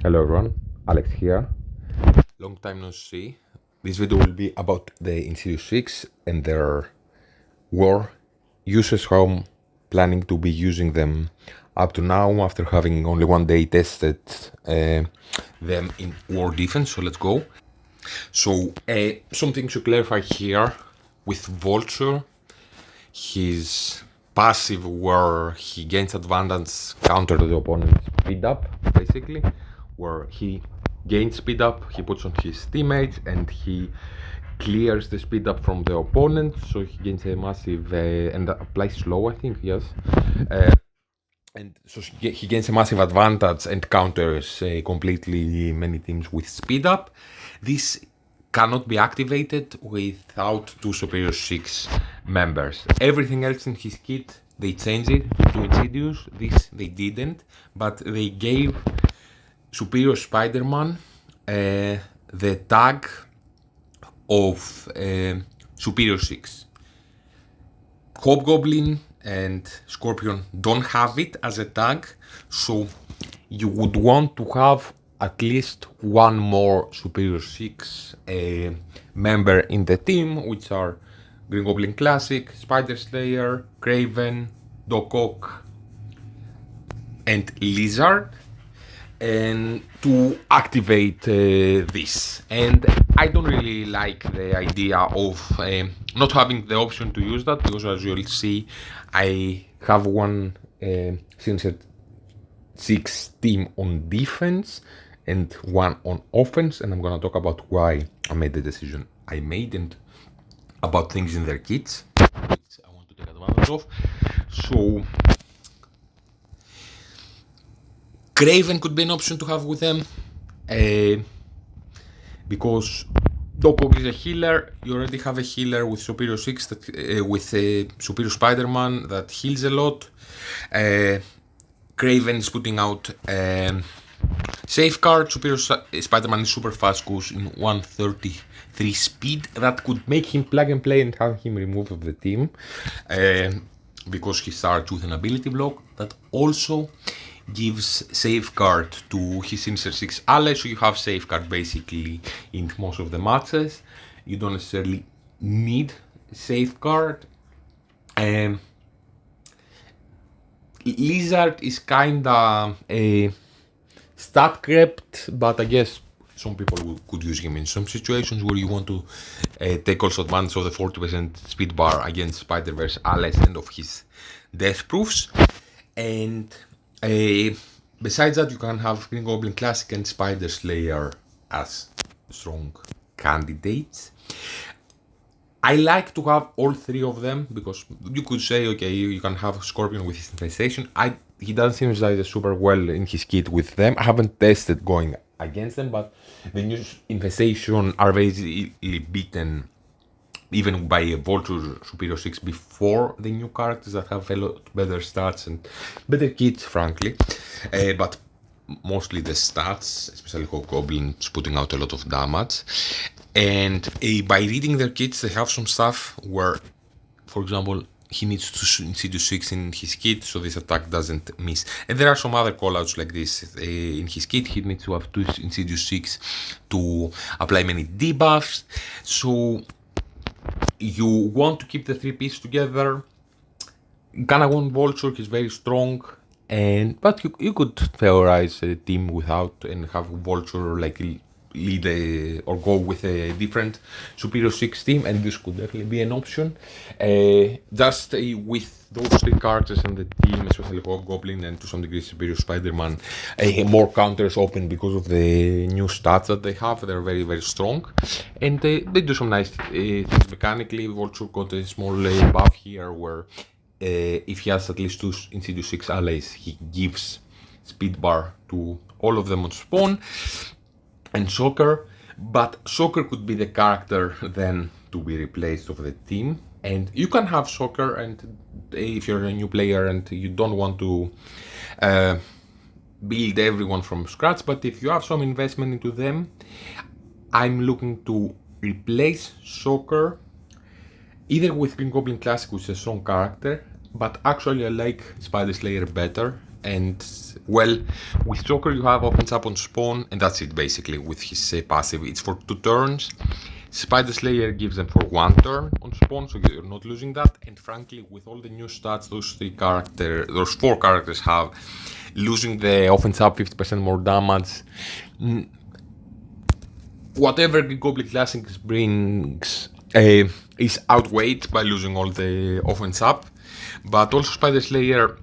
Hello everyone, Alex here. Long time no see. This video will be about the Insidious 6 and their war uses, how I'm planning to be using them up to now after having only one day tested them in war defense. So let's go. So something to clarify here with Vulture, his passive where he gains advantage counter to the opponent's speed up, basically, where he gains speed up, he puts on his teammates and he clears the speed up from the opponent, so he gains a massive and applies slow, I think, yes. And so he gains a massive advantage and counters completely many teams with speed up. This cannot be activated without two Superior 6 members. Everything else in his kit, they changed it to Insidious. This they didn't, but they gave Superior Spider-Man the tag of Superior 6. Hobgoblin and Scorpion don't have it as a tag, so you would want to have at least one more Superior 6 member in the team, which are Green Goblin Classic, Spider Slayer, Craven, Doc Ock, and Lizard, and to activate this. And I don't really like the idea of not having the option to use that, because as you'll see, I have one Sinister 6 team on defense and one on offense, and I'm gonna talk about why I made the decision I made and about things in their kits which I want to take advantage of. So Craven could be an option to have with them, because Doc Ock is a healer. You already have a healer with Superior 6 that, with Superior Spider-Man that heals a lot. Craven is putting out Safeguard. Superior Spider-Man is super fast, goes in 133 speed. That could make him plug and play and have him removed of the team, because he starts with an ability block that also gives Safeguard to his Sinister 6 allies, so you have Safeguard basically in most of the matches. You don't necessarily need Safeguard. Lizard is kinda a stat crept, but I guess some people could use him in some situations where you want to take also advantage of the 40% speed bar against Spider-Verse allies and of his death proofs. And besides that, you can have Green Goblin Classic and Spider Slayer as strong candidates. I like to have all three of them, because you could say, okay, you can have Scorpion with his infestation. He doesn't seem like super well in his kit with them. I haven't tested going against them, but the new infestation are very easily beaten even by a Vulture Superior 6 before the new characters that have a lot better stats and better kits, frankly. But mostly the stats, especially Hobgoblins putting out a lot of damage. And by reading their kits, they have some stuff where, for example, he needs to Insidious 6 in his kit, so this attack doesn't miss. And there are some other callouts like this. In his kit, he needs to have 2 Insidious 6 to apply many debuffs. So you want to keep the 3 pieces together. Gonna want Vulture, he's very strong. But you could theorize a team without and have Vulture like lead or go with a different Superior 6 team, and this could definitely be an option. Just with those 3 characters and the team, especially Hobgoblin and to some degree Superior Spider-Man, more counters open because of the new stats that they have. They're very, very strong, and they do some nice things mechanically. Vulture got a small buff here where if he has at least 2 Insidious 6 allies, he gives speed bar to all of them on spawn. And Shocker, but Shocker could be the character then to be replaced of the team. And you can have Shocker, and if you're a new player and you don't want to build everyone from scratch, but if you have some investment into them, I'm looking to replace Shocker either with Green Goblin Classic, which is a strong character, but actually I like Spider Slayer better, And, well, with Joker you have opens up on spawn, and that's it basically with his passive. It's for 2 turns. Spider Slayer gives them for 1 turn on spawn, so you're not losing that. And frankly, with all the new stats those 4 characters have, losing the offense up 50% more damage, whatever Goblin Classics brings is outweighed by losing all the offense up. But also Spider Slayer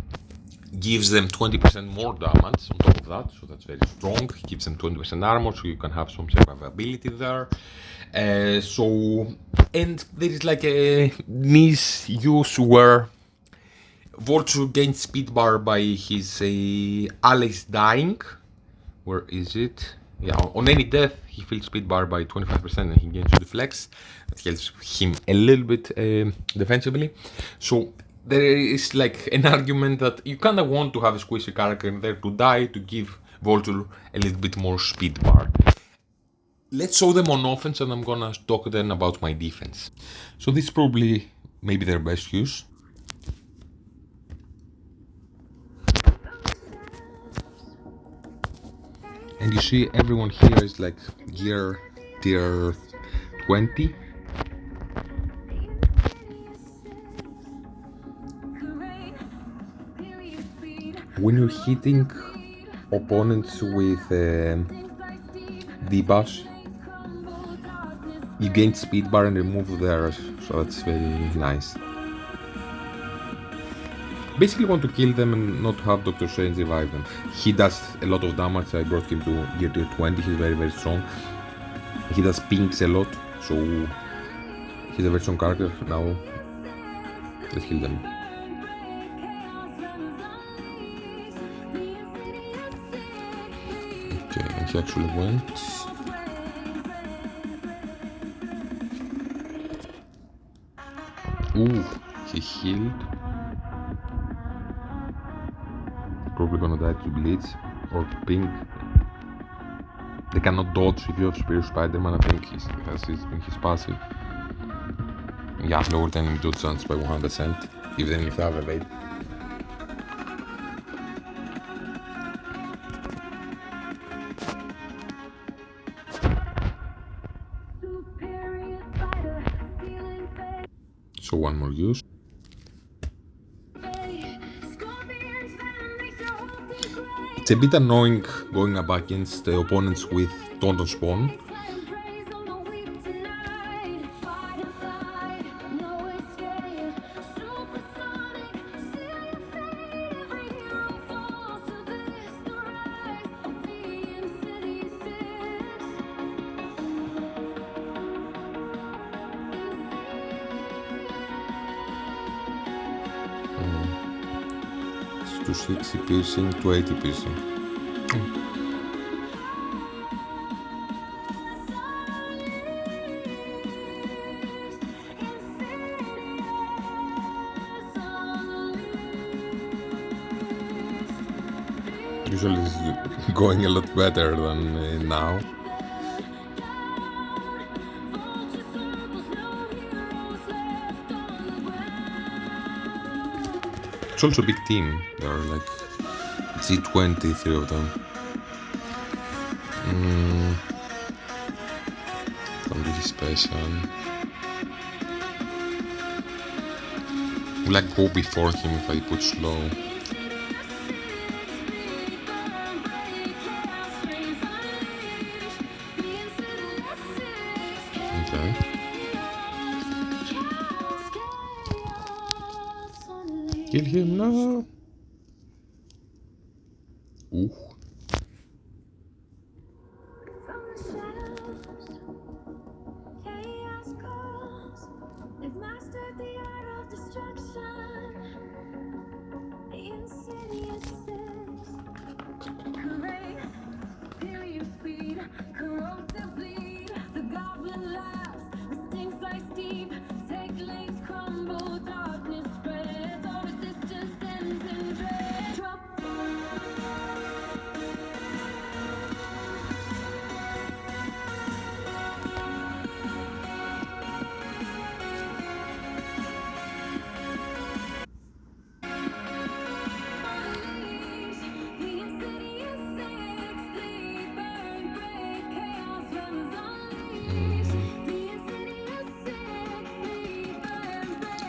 gives them 20% more damage on top of that, so that's very strong. He gives them 20% armor, so you can have some survivability there. And there is like a misuse where Vulture gains speed bar by his allies dying. Where is it? Yeah, on any death, he fills speed bar by 25% and he gains deflex. That helps him a little bit defensively. So there is like an argument that you kind of want to have a squishy character in there to die to give Vulture a little bit more speed bar. Let's show them on offense and I'm gonna talk then about my defense. So this is probably maybe their best use. And you see everyone here is like gear tier 20. When you're hitting opponents with debuffs, you gain speed bar and remove theirs, so that's very nice. Basically want to kill them and not have Dr. Strange revive them. He does a lot of damage, I brought him to gear tier 20, he's very strong. He does pinks a lot, so he's a very strong character. Now let's kill them. Okay, and he actually went. Ooh, he healed. Probably gonna die to Blitz or Pink. They cannot dodge if you have Spear Spider-Man, I think he has in his passive. Yeah, lowered enemy dodge chance by 100%, even if they have evade. So one more use. It's a bit annoying going up against the opponents with Taunt on Spawn. To 60 piercing to 80 piercing. Usually it's going a lot better than now. It's also a big team. There are like G20, 3 of them. Don't be special. Will I go before him if I put slow? Okay. Kill him now. Ooh.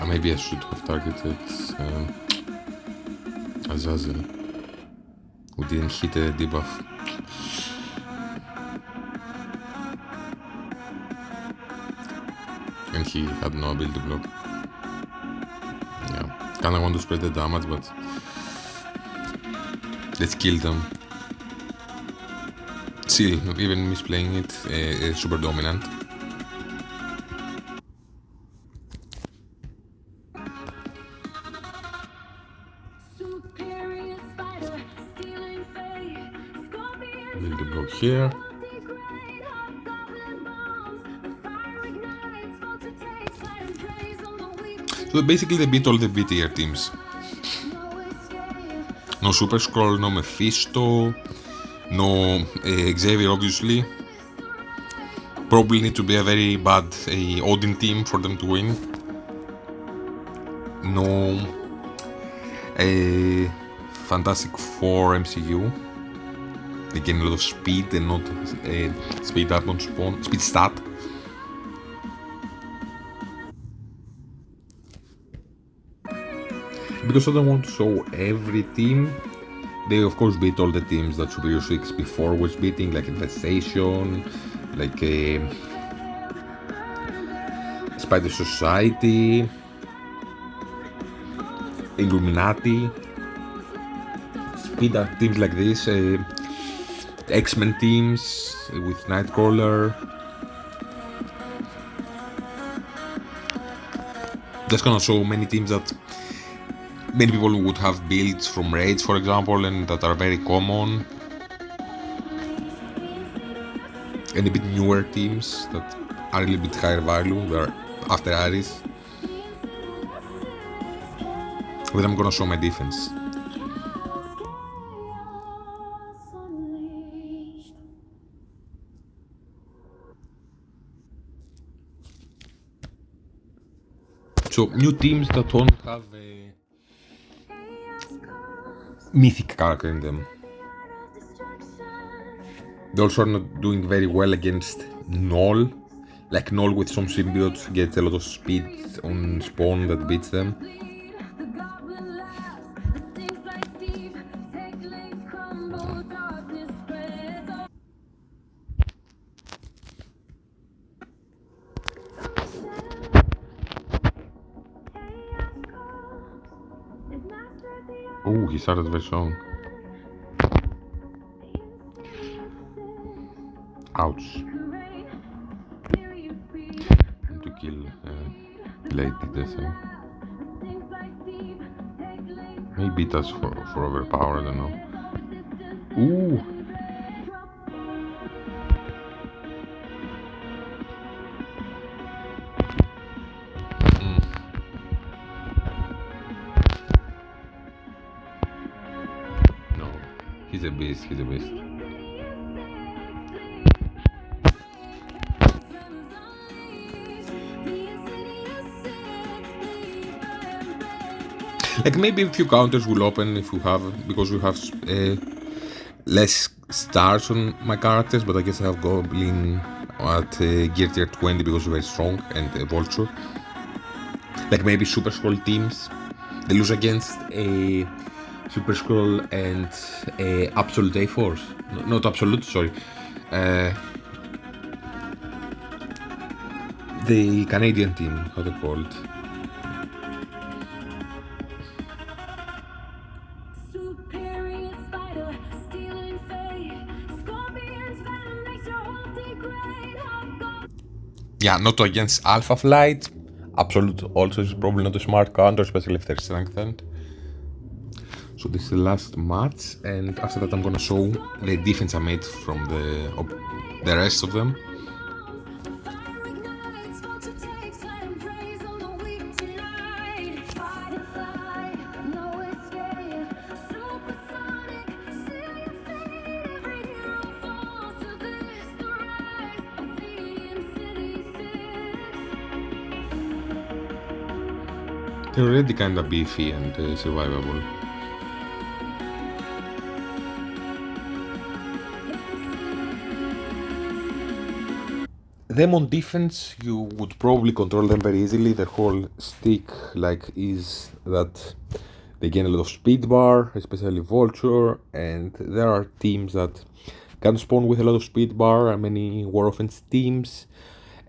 Maybe I should have targeted Azazel, who didn't hit a debuff. And he had no ability block. Yeah, kinda want to spread the damage, but let's kill them. Still, even misplaying it, super dominant. Ability block here. So basically they beat all the B tier teams. No Super Scroll, no Mephisto, no Xavier obviously. Probably need to be a very bad Odin team for them to win. No Fantastic Four MCU. They gain a lot of speed and not speed up on spawn, speed stat. Because I don't want to show every team, they of course beat all the teams that Superior 6 before was beating, like Infestation, like Spider Society, Illuminati, speed up teams like this, X-Men teams with Nightcrawler. Just gonna show many teams that many people would have built from raids, for example, and that are very common. And a bit newer teams that are a little bit higher value, they're after Ares. Then I'm gonna show my defense. So, new teams that don't have a mythic character in them. They also are not doing very well against Null. Like Null with some symbiotes gets a lot of speed on spawn that beats them. Oh, he started very strong. Ouch. To kill Lady Dessa. Maybe that's for overpower, I don't know. Ooh! No, he's a beast, he's a beast. Like maybe a few counters will open if you have, because you have less stars on my characters, but I guess I have Goblin at gear tier 20 because you're very strong, and Vulture. Like maybe Super Scroll teams, they lose against a Super Scroll and Absolute A-Force. No, not Absolute, sorry. The Canadian team, how they're called. Yeah, not against Alpha Flight. Absolute also is probably not a smart counter, especially if they're strengthened. So this is the last match, and after that I'm gonna show the defense I made from the rest of them. They're already kinda beefy and survivable. them on defense, you would probably control them very easily. Their whole stick is that they gain a lot of speed bar, especially Vulture, and there are teams that can spawn with a lot of speed bar, and many war offense teams,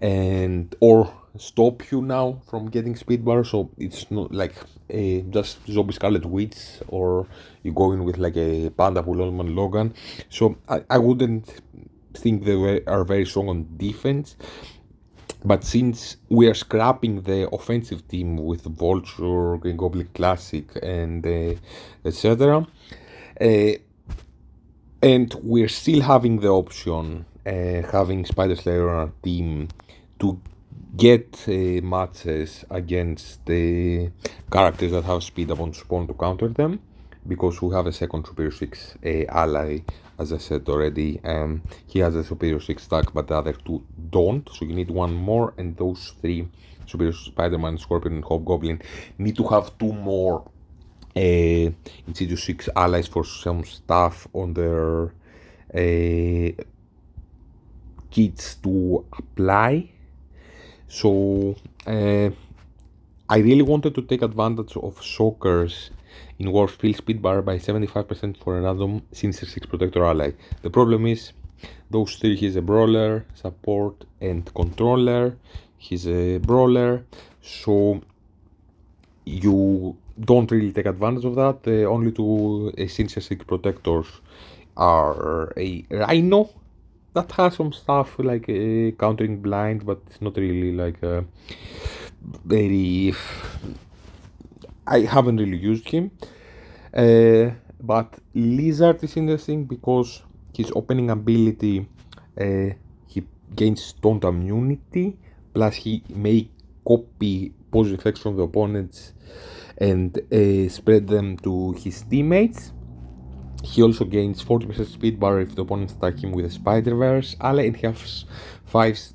and or stop you now from getting speed bar. So it's not like just zombie Scarlet Witch, or you go in with like a Panda Pullman Logan. So I wouldn't think they are very strong on defense. But since we are scrapping the offensive team with Vulture, Green Goblin Classic, and etc., uh, and we're still having the option, having Spider Slayer on our team, to get matches against the characters that have speed upon spawn to counter them, because we have a second Superior 6 ally, as I said already. He has a Superior 6 stack, but the other two don't, so you need one more, and those three, Superior Spider-Man, Scorpion, and Hobgoblin, need to have two more Insidious 6 allies for some stuff on their kits to apply. So I really wanted to take advantage of Shocker's in Warfield speed bar by 75% for a random Sinister 6 Protector ally. The problem is, those three, he's a brawler, support, and controller. He's a brawler, so you don't really take advantage of that. The only two Sinister 6 Protectors are a Rhino that has some stuff like countering blind, but it's not really like very. I haven't really used him. But Lizard is interesting because his opening ability, he gains taunt immunity, plus he may copy positive effects from the opponents and spread them to his teammates. He also gains 40% speed bar if the opponents attack him with a Spider-Verse ally, and he has 5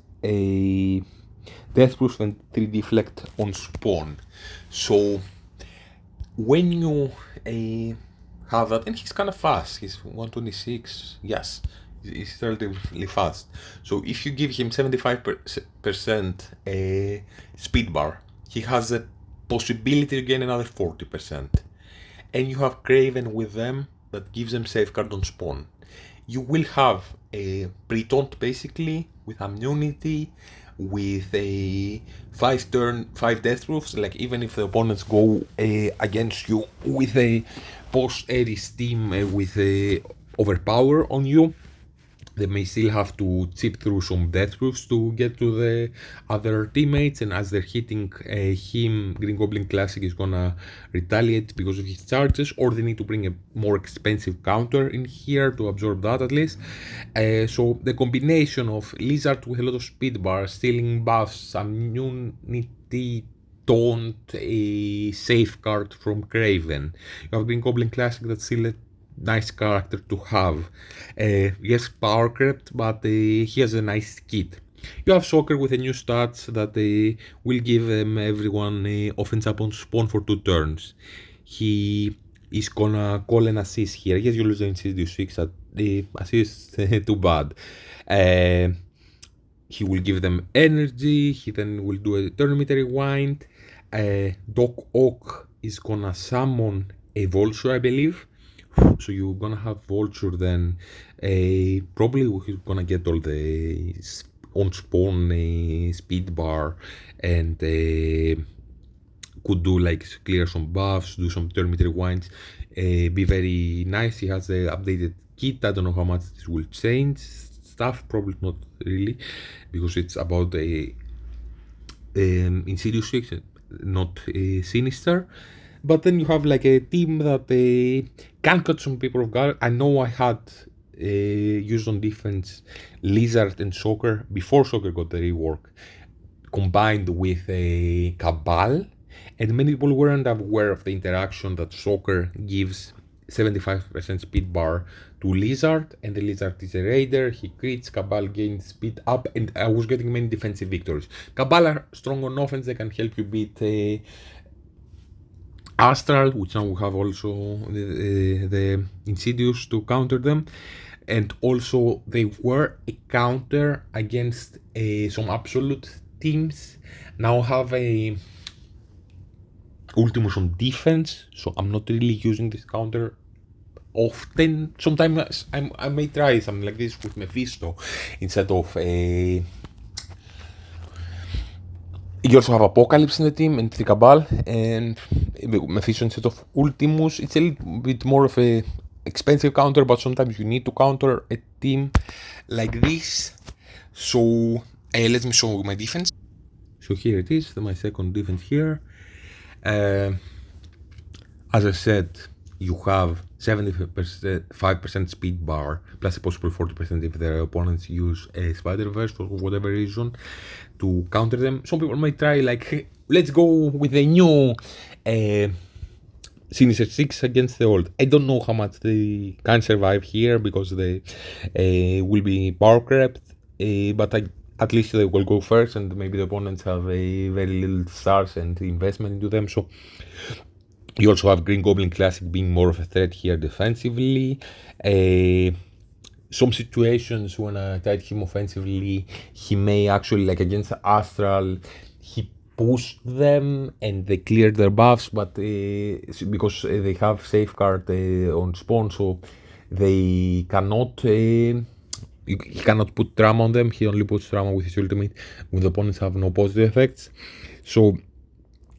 death proof and 3 deflect on spawn. So when you have that, and he's kind of fast, he's 126, yes, he's relatively fast. So if you give him 75% speed bar, he has the possibility to gain another 40%. And you have Craven with them that gives them safeguard on spawn. You will have a pre-taunt basically with immunity, with a 5 death proofs, like even if the opponents go against you with a post-Ares team with a overpower on you, they may still have to chip through some death proofs to get to the other teammates, and as they're hitting him, Green Goblin Classic is gonna retaliate because of his charges, or they need to bring a more expensive counter in here to absorb that at least. So the combination of Lizard with a lot of speed bar, stealing buffs, immunity, taunt, a safeguard from Craven. You have Green Goblin Classic that's still a nice character to have. Yes, power crept, but he has a nice kit. You have Shocker with a new stats that will give everyone offense up on spawn for 2 turns. He is gonna call an assist here. Yes, you lose the Insidious 6 at the assist, too bad. He will give them energy, he then will do a tournament rewind. Doc Ock is gonna summon a Vulture, I believe. So you're gonna have Vulture then, probably he's gonna get all the on spawn speed bar, and could do like clear some buffs, do some tournament rewinds, be very nice. He has the updated kit. I don't know how much this will change stuff, probably not really, because it's about a Insidious 6, not Sinister. But then you have like a team that can cut some people off guard. I know I had used on defense Lizard and Shocker before Shocker got the rework, combined with a Cabal, and many people weren't aware of the interaction that Shocker gives 75% speed bar to Lizard, and the Lizard is a raider, he crits, Cabal gains speed up, and I was getting many defensive victories. Cabal are strong on offense, they can help you beat Astral, which now we have also the Insidious to counter them. and also they were a counter against some absolute teams. Now have a Ultimus on defense, so I'm not really using this counter often. Sometimes I may try something like this with Mephisto instead of a. You also have Apocalypse in the team and Tricabal, and Mephisto instead of Ultimus. It's a little bit more of a expensive counter, but sometimes you need to counter a team like this. So let me show my defense. So here it is, my second defense here. As I said, you have 75% speed bar plus a possible 40% if their opponents use a Spider-Verse for whatever reason to counter them. Some people might try like, hey, let's go with a new Sinister 6 against the old. I don't know how much they can survive here because they will be power crept, but at least they will go first, and maybe the opponents have a very little stars and investment into them. So you also have Green Goblin Classic being more of a threat here defensively. Some situations when I tried him offensively, he may actually, like against Astral, he pushed them and they cleared their buffs, but because they have safeguard on spawn, so they cannot. He cannot put trauma on them. He only puts trauma with his ultimate when the opponents have no positive effects. So,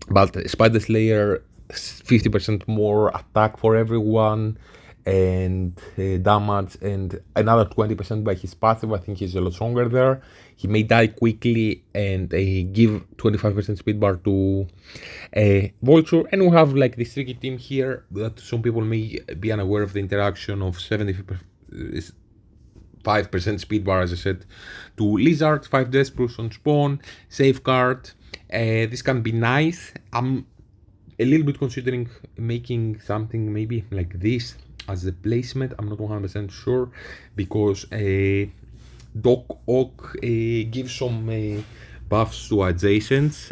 but Spider Slayer, 50% more attack for everyone and damage, and another 20% by his passive. I think he's a lot stronger there. He may die quickly and give 25% speed bar to Vulture. And we have like this tricky team here that some people may be unaware of the interaction of 75% speed bar, as I said, to Lizard, 5 Death Proofs on spawn, Safeguard. This can be nice. I'm a little bit considering making something maybe like this as a placement. I'm not 100% sure because Doc Ock gives some buffs to adjacents.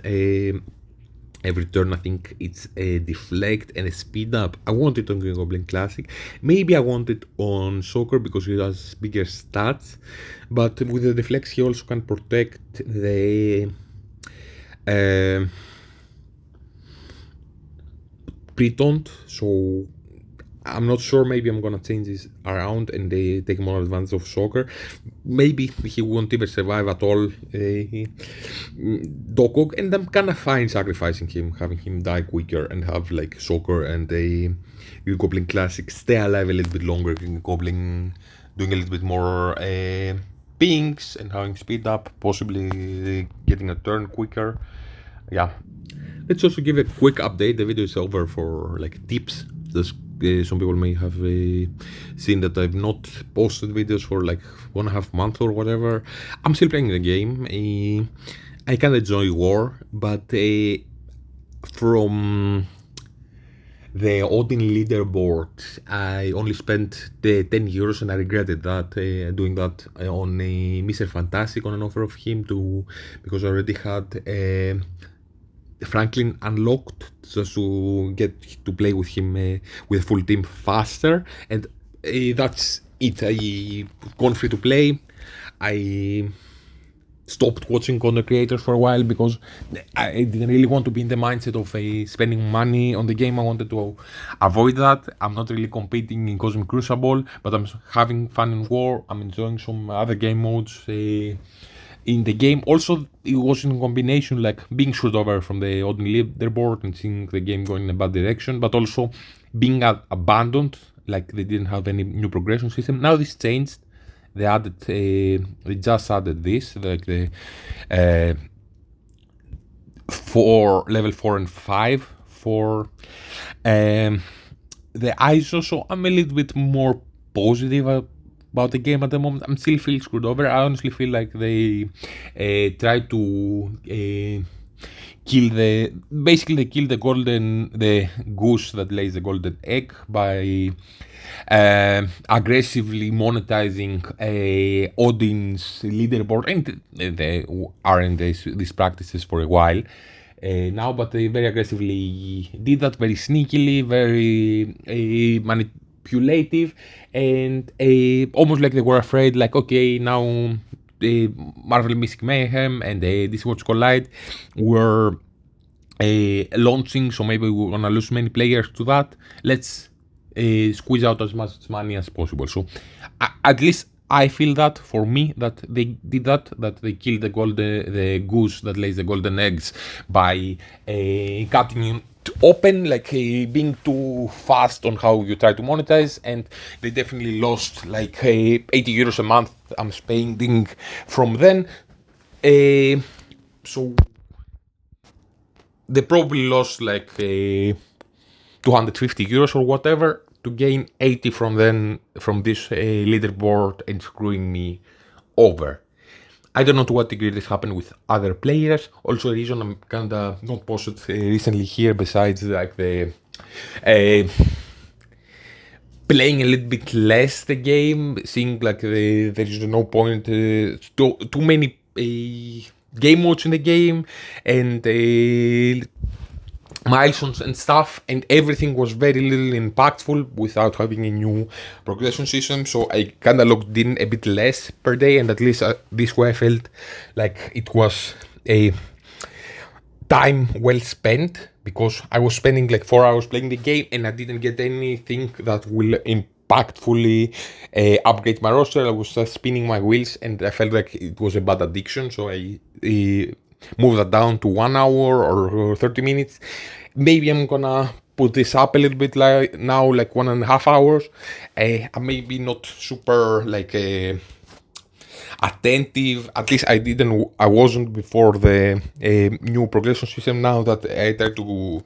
Every turn I think it's a deflect and a speed up. I want it on Green Goblin Classic. Maybe I want it on Soccer because he has bigger stats. But with the deflects he also can protect the pre-taunt, so I'm not sure. Maybe I'm gonna change this around and they take more advantage of Soccer. Maybe he won't even survive at all, Dokok, and I'm kinda fine sacrificing him, having him die quicker and have like Soccer and a Goblin Classic stay alive a little bit longer, Goblin doing a little bit more pings and having speed up, possibly getting a turn quicker. Yeah. Let's also give a quick update. The video is over for like tips. Some people may have seen that I've not posted videos for like 1.5 months or whatever. I'm still playing the game. I can enjoy War, but from the Odin leaderboard, I only spent the 10 euros and I regretted that, doing that on Mr. Fantastic on an offer of him because I already had Franklin unlocked just to get to play with him with a full team faster, and that's it. I gone free to play. I stopped watching content creators for a while because I didn't really want to be in the mindset of spending money on the game. I wanted to avoid that. I'm not really competing in Cosmic Crucible, but I'm having fun in War. I'm enjoying some other game modes in the game. Also, it was in combination like being screwed over from the Odin leaderboard and seeing the game going in a bad direction, but also being abandoned, like they didn't have any new progression system. Now this changed. They added, they just added this, like the for level 4 and 5 for the ISO. So I'm a little bit more positive about the game at the moment. I'm still feeling screwed over. I honestly feel like they try to kill the goose that lays the golden egg by aggressively monetizing Odin's leaderboard, and they are in these practices for a while now, but they very aggressively did that, very sneakily, very manipulative, and almost like they were afraid, like, okay, now Marvel Mystic Mayhem and this Watch Collide were launching, so maybe we're gonna lose many players to that. Let's squeeze out as much money as possible. So at least I feel that for me that they did that they killed the goose that lays the golden eggs by cutting it open, like being too fast on how you try to monetize, and they definitely lost like 80 euros a month I'm spending from then. So they probably lost like 250 euros or whatever to gain 80 from this leaderboard and screwing me over. I don't know to what degree this happened with other players. Also, a reason I'm kinda not posted recently here, besides like the playing a little bit less the game, seeing like there is no point, too many game modes in the game, and milestones and stuff, and everything was very little impactful without having a new progression system. So I kind of logged in a bit less per day, and at least this way I felt like it was a time well spent, because I was spending like 4 hours playing the game and I didn't get anything that will impactfully upgrade my roster. I was just spinning my wheels and I felt like it was a bad addiction, so I moved that down to 1 hour or 30 minutes. Maybe I'm gonna put this up a little bit like now, like 1.5 hours. I'm maybe not super like attentive, at least I wasn't before the new progression system. Now that I try to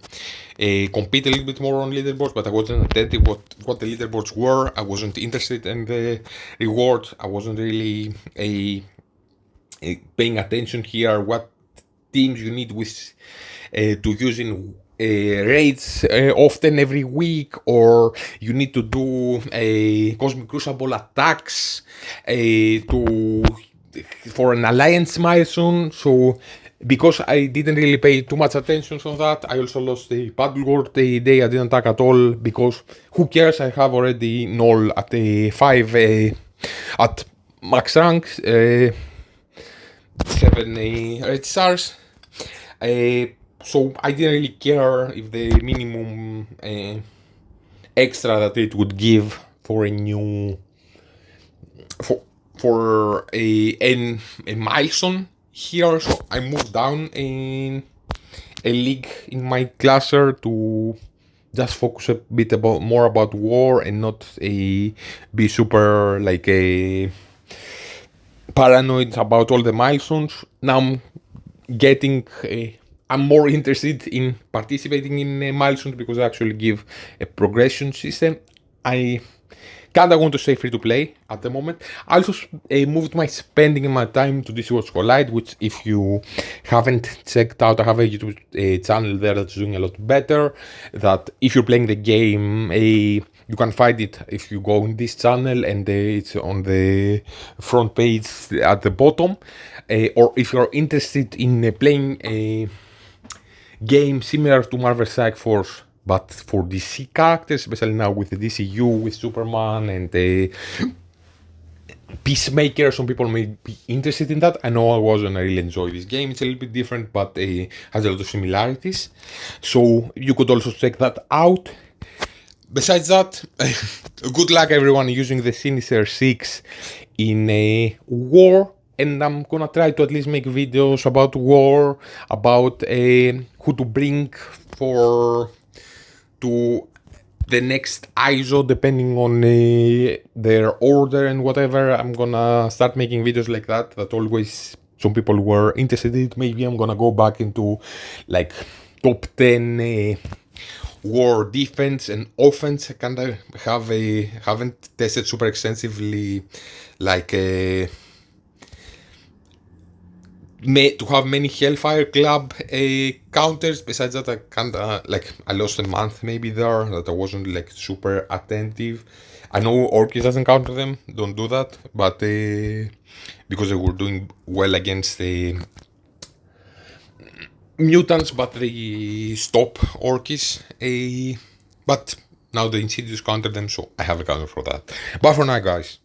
compete a little bit more on leaderboards, but I wasn't attentive what the leaderboards were. I wasn't interested in the rewards. I wasn't really paying attention here what teams you need with to use in raids often every week, or you need to do Cosmic Crucible attacks for an alliance milestone. So because I didn't really pay too much attention on that, I also lost the Battle World the day I didn't attack at all, because who cares, I have already null at the 5 at max rank, 7 red stars. So I didn't really care if the minimum extra that it would give for a new for a milestone here. So I moved down in a league in my classer to just focus a bit more about war and not be super like a paranoid about all the milestones. Now I'm getting I'm more interested in participating in milestones because I actually give a progression system. I kinda want to stay free to play at the moment. I also moved my spending and my time to this Watch Collide, which if you haven't checked out, I have a YouTube channel there that's doing a lot better. That if you're playing the game, you can find it if you go in this channel, and it's on the front page at the bottom. Or if you're interested in playing a game similar to Marvel Strike Force, but for DC characters, especially now with the DCU, with Superman and Peacemaker, some people may be interested in that. I know I wasn't. I really enjoy this game. It's a little bit different, but has a lot of similarities. So you could also check that out. Besides that, good luck everyone using the Sinister 6 in a war. And I'm gonna try to at least make videos about war, about who to bring to the next ISO, depending on their order and whatever. I'm gonna start making videos like that always some people were interested in. Maybe I'm gonna go back into like top 10 war defense and offense. I kinda haven't tested super extensively, like to have many Hellfire Club counters. Besides that, I kinda like I lost a month maybe there that I wasn't like super attentive. I know Orkis doesn't counter them, don't do that, but because they were doing well against the mutants, but they stop Orkis. But Now the Insidious counter them, so I have a counter for that. But for now, guys,